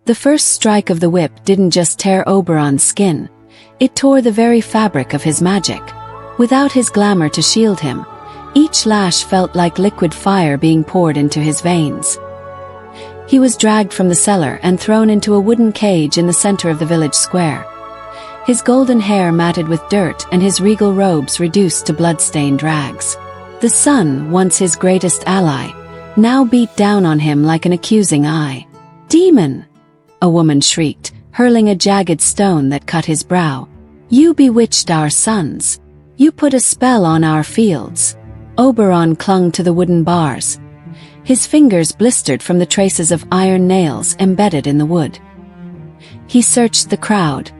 The first strike of the whip didn't just tear Oberon's skin, it tore the very fabric of his magic. Without his glamour to shield him, each lash felt like liquid fire being poured into his veins. He was dragged from the cellar and thrown into a wooden cage in the center of the village square. His golden hair matted with dirt and his regal robes reduced to blood-stained rags. The sun, once his greatest ally, now beat down on him like an accusing eye. "Demon!" a woman shrieked, hurling a jagged stone that cut his brow. "You bewitched our sons. You put a spell on our fields." Oberon clung to the wooden bars. His fingers blistered from the traces of iron nails embedded in the wood. He searched the crowd,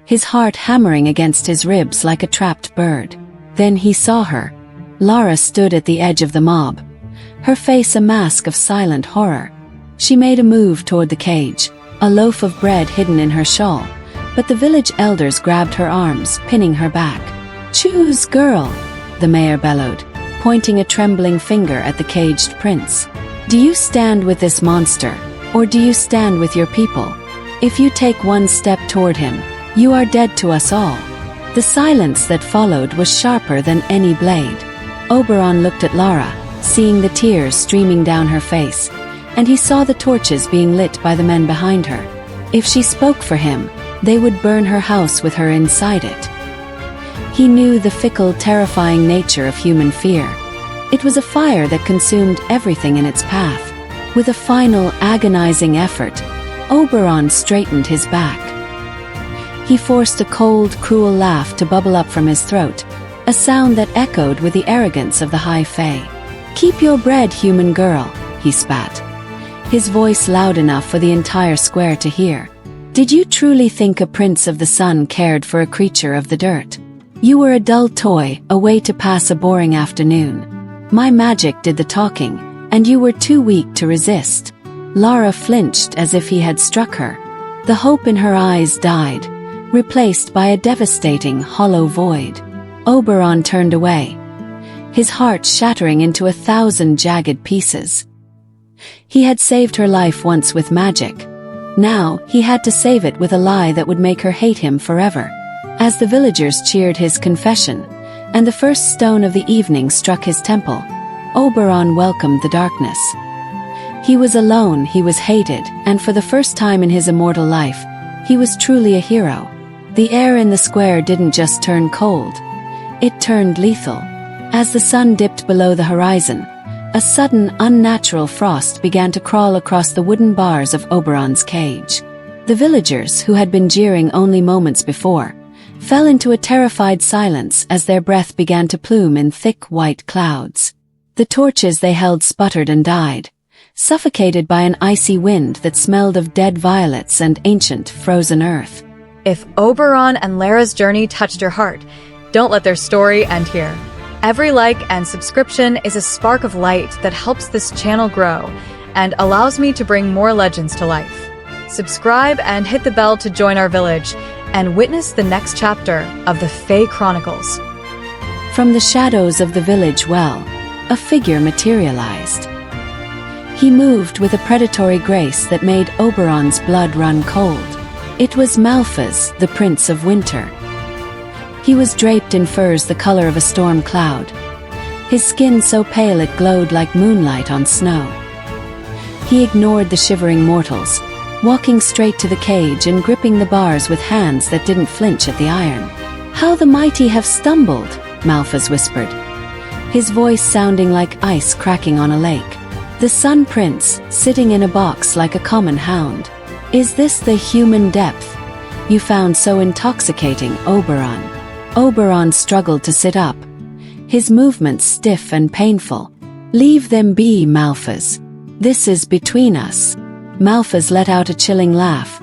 his heart hammering against his ribs like a trapped bird. Then he saw her. Alara stood at the edge of the mob, her face a mask of silent horror. She made a move toward the cage, a loaf of bread hidden in her shawl, but the village elders grabbed her arms, pinning her back. "Choose, girl," the mayor bellowed, pointing a trembling finger at the caged prince. "Do you stand with this monster, or do you stand with your people? If you take one step toward him, you are dead to us all." The silence that followed was sharper than any blade. Oberon looked at Alara, seeing the tears streaming down her face, and he saw the torches being lit by the men behind her. If she spoke for him, they would burn her house with her inside it. He knew the fickle, terrifying nature of human fear. It was a fire that consumed everything in its path. With a final, agonizing effort, Oberon straightened his back. He forced a cold, cruel laugh to bubble up from his throat, a sound that echoed with the arrogance of the high Fae. "Keep your bread, human girl," he spat, his voice loud enough for the entire square to hear. "Did you truly think a prince of the sun cared for a creature of the dirt? You were a dull toy, a way to pass a boring afternoon. My magic did the talking, and you were too weak to resist." Alara flinched as if he had struck her. The hope in her eyes died, replaced by a devastating, hollow void. Oberon turned away, his heart shattering into 1,000 jagged pieces. He had saved her life once with magic. Now, he had to save it with a lie that would make her hate him forever. As the villagers cheered his confession, and the first stone of the evening struck his temple, Oberon welcomed the darkness. He was alone, he was hated, and for the first time in his immortal life, he was truly a hero. The air in the square didn't just turn cold, it turned lethal. As the sun dipped below the horizon, a sudden, unnatural frost began to crawl across the wooden bars of Oberon's cage. The villagers, who had been jeering only moments before, fell into a terrified silence as their breath began to plume in thick white clouds. The torches they held sputtered and died, suffocated by an icy wind that smelled of dead violets and ancient, frozen earth. If Oberon and Lara's journey touched your heart, don't let their story end here. Every like and subscription is a spark of light that helps this channel grow and allows me to bring more legends to life. Subscribe and hit the bell to join our village and witness the next chapter of the Fae Chronicles. From the shadows of the village well, a figure materialized. He moved with a predatory grace that made Oberon's blood run cold. It was Malphas, the Prince of Winter. He was draped in furs the color of a storm cloud, his skin so pale it glowed like moonlight on snow. He ignored the shivering mortals, walking straight to the cage and gripping the bars with hands that didn't flinch at the iron. "How the mighty have stumbled," Malphas whispered, his voice sounding like ice cracking on a lake. "The Sun Prince, sitting in a box like a common hound. Is this the human depth you found so intoxicating, Oberon?" Oberon struggled to sit up, his movements stiff and painful. "Leave them be, Malphas. This is between us." Malphas let out a chilling laugh,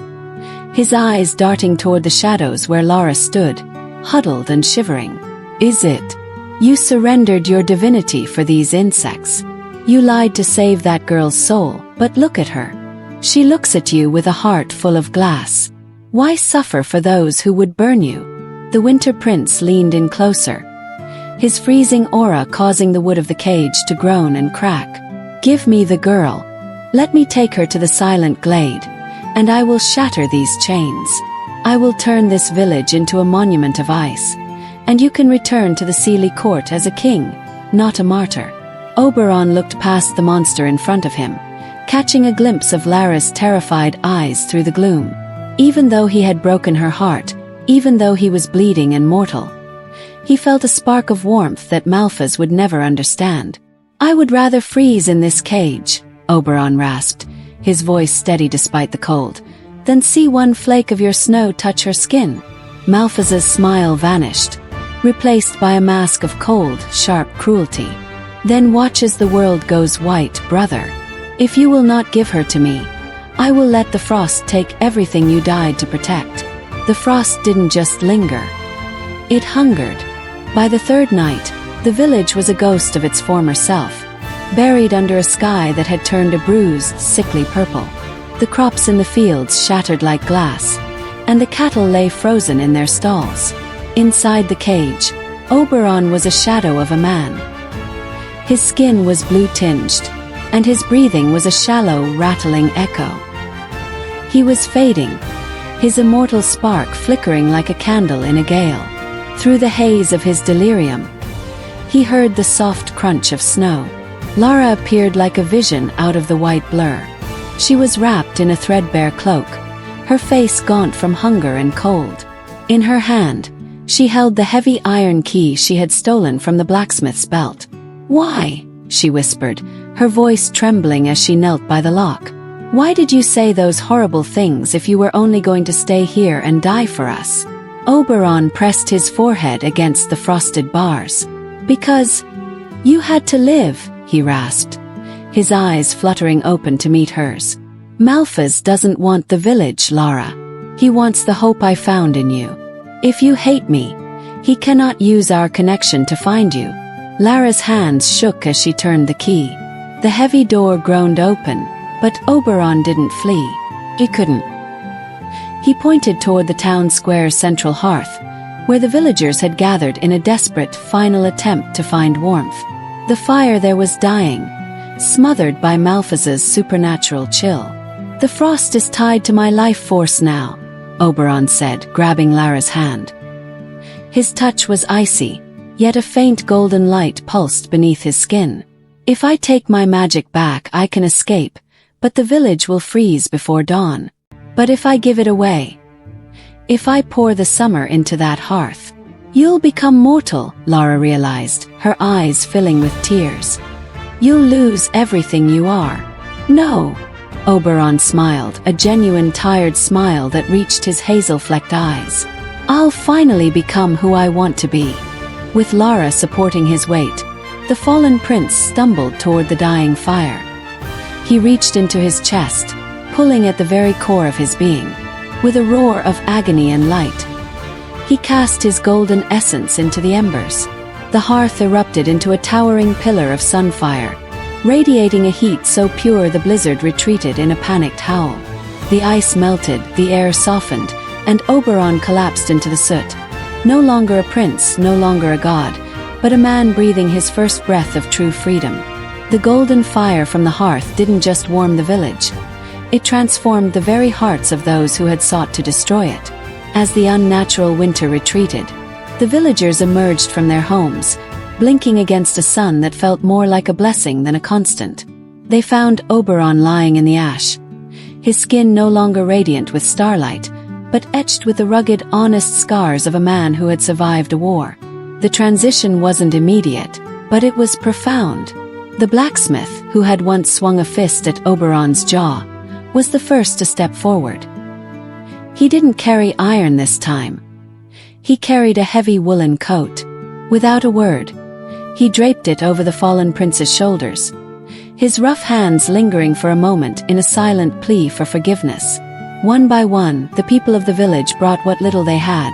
his eyes darting toward the shadows where Alara stood, huddled and shivering. "Is it? You surrendered your divinity for these insects. You lied to save that girl's soul, but look at her. She looks at you with a heart full of glass. Why suffer for those who would burn you?" The Winter Prince leaned in closer, his freezing aura causing the wood of the cage to groan and crack. "Give me the girl. Let me take her to the silent glade, and I will shatter these chains. I will turn this village into a monument of ice, and you can return to the Seelie court as a king, not a martyr." Oberon looked past the monster in front of him, catching a glimpse of Lara's terrified eyes through the gloom. Even though he had broken her heart, even though he was bleeding and mortal, he felt a spark of warmth that Malphas would never understand. "I would rather freeze in this cage," Oberon rasped, his voice steady despite the cold, "than see one flake of your snow touch her skin." Malphas's smile vanished, replaced by a mask of cold, sharp cruelty. "Then watch as the world goes white, brother. If you will not give her to me, I will let the frost take everything you died to protect." The frost didn't just linger. It hungered. By the third night, the village was a ghost of its former self, buried under a sky that had turned a bruised, sickly purple. The crops in the fields shattered like glass, and the cattle lay frozen in their stalls. Inside the cage, Oberon was a shadow of a man. His skin was blue-tinged, and his breathing was a shallow, rattling echo. He was fading, his immortal spark flickering like a candle in a gale. Through the haze of his delirium, he heard the soft crunch of snow. Lara appeared like a vision out of the white blur. She was wrapped in a threadbare cloak, her face gaunt from hunger and cold. In her hand, she held the heavy iron key she had stolen from the blacksmith's belt. "Why?" she whispered, her voice trembling as she knelt by the lock. "Why did you say those horrible things if you were only going to stay here and die for us?" Oberon pressed his forehead against the frosted bars. "Because you had to live," he rasped, his eyes fluttering open to meet hers. "Malphas doesn't want the village, Lara. He wants the hope I found in you. If you hate me, he cannot use our connection to find you." Lara's hands shook as she turned the key. The heavy door groaned open, but Oberon didn't flee. He couldn't. He pointed toward the town square's central hearth, where the villagers had gathered in a desperate, final attempt to find warmth. The fire there was dying, smothered by Malphas's supernatural chill. "The frost is tied to my life force now," Oberon said, grabbing Lara's hand. His touch was icy, yet a faint golden light pulsed beneath his skin. "If I take my magic back, I can escape, but the village will freeze before dawn. But if I give it away, if I pour the summer into that hearth, you'll become mortal," Lara realized, her eyes filling with tears. "You'll lose everything you are." "No," Oberon smiled, a genuine tired smile that reached his hazel-flecked eyes. "I'll finally become who I want to be." With Lara supporting his weight, the fallen prince stumbled toward the dying fire. He reached into his chest, pulling at the very core of his being. With a roar of agony and light, he cast his golden essence into the embers. The hearth erupted into a towering pillar of sunfire, radiating a heat so pure the blizzard retreated in a panicked howl. The ice melted, the air softened, and Oberon collapsed into the soot. No longer a prince, no longer a god, but a man breathing his first breath of true freedom. The golden fire from the hearth didn't just warm the village. It transformed the very hearts of those who had sought to destroy it. As the unnatural winter retreated, the villagers emerged from their homes, blinking against a sun that felt more like a blessing than a constant. They found Oberon lying in the ash, his skin no longer radiant with starlight, but etched with the rugged, honest scars of a man who had survived a war. The transition wasn't immediate, but it was profound. The blacksmith, who had once swung a fist at Oberon's jaw, was the first to step forward. He didn't carry iron this time. He carried a heavy woolen coat. Without a word, he draped it over the fallen prince's shoulders, his rough hands lingering for a moment in a silent plea for forgiveness. One by one, the people of the village brought what little they had: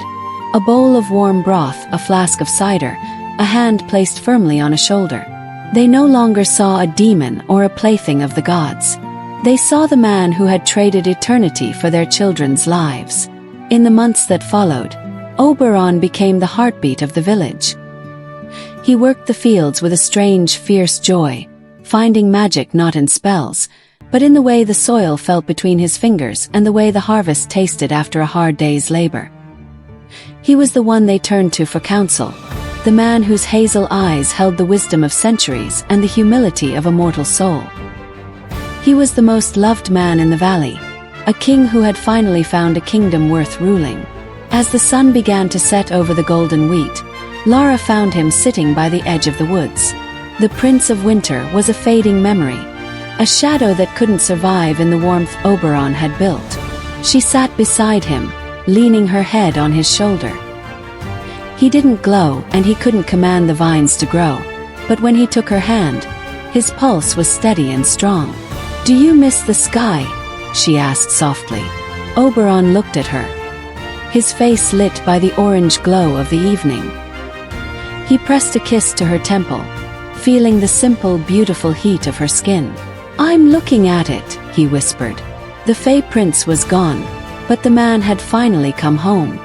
a bowl of warm broth, a flask of cider, a hand placed firmly on a shoulder. They no longer saw a demon or a plaything of the gods. They saw the man who had traded eternity for their children's lives. In the months that followed, Oberon became the heartbeat of the village. He worked the fields with a strange, fierce joy, finding magic not in spells, but in the way the soil felt between his fingers and the way the harvest tasted after a hard day's labor. He was the one they turned to for counsel, the man whose hazel eyes held the wisdom of centuries and the humility of a mortal soul. He was the most loved man in the valley, a king who had finally found a kingdom worth ruling. As the sun began to set over the golden wheat, Alara found him sitting by the edge of the woods. The Prince of Winter was a fading memory, a shadow that couldn't survive in the warmth Oberon had built. She sat beside him, leaning her head on his shoulder. He didn't glow and he couldn't command the vines to grow, but when he took her hand, his pulse was steady and strong. "Do you miss the sky?" she asked softly. Oberon looked at her, his face lit by the orange glow of the evening. He pressed a kiss to her temple, feeling the simple, beautiful heat of her skin. "I'm looking at it," he whispered. The Fae Prince was gone, but the man had finally come home.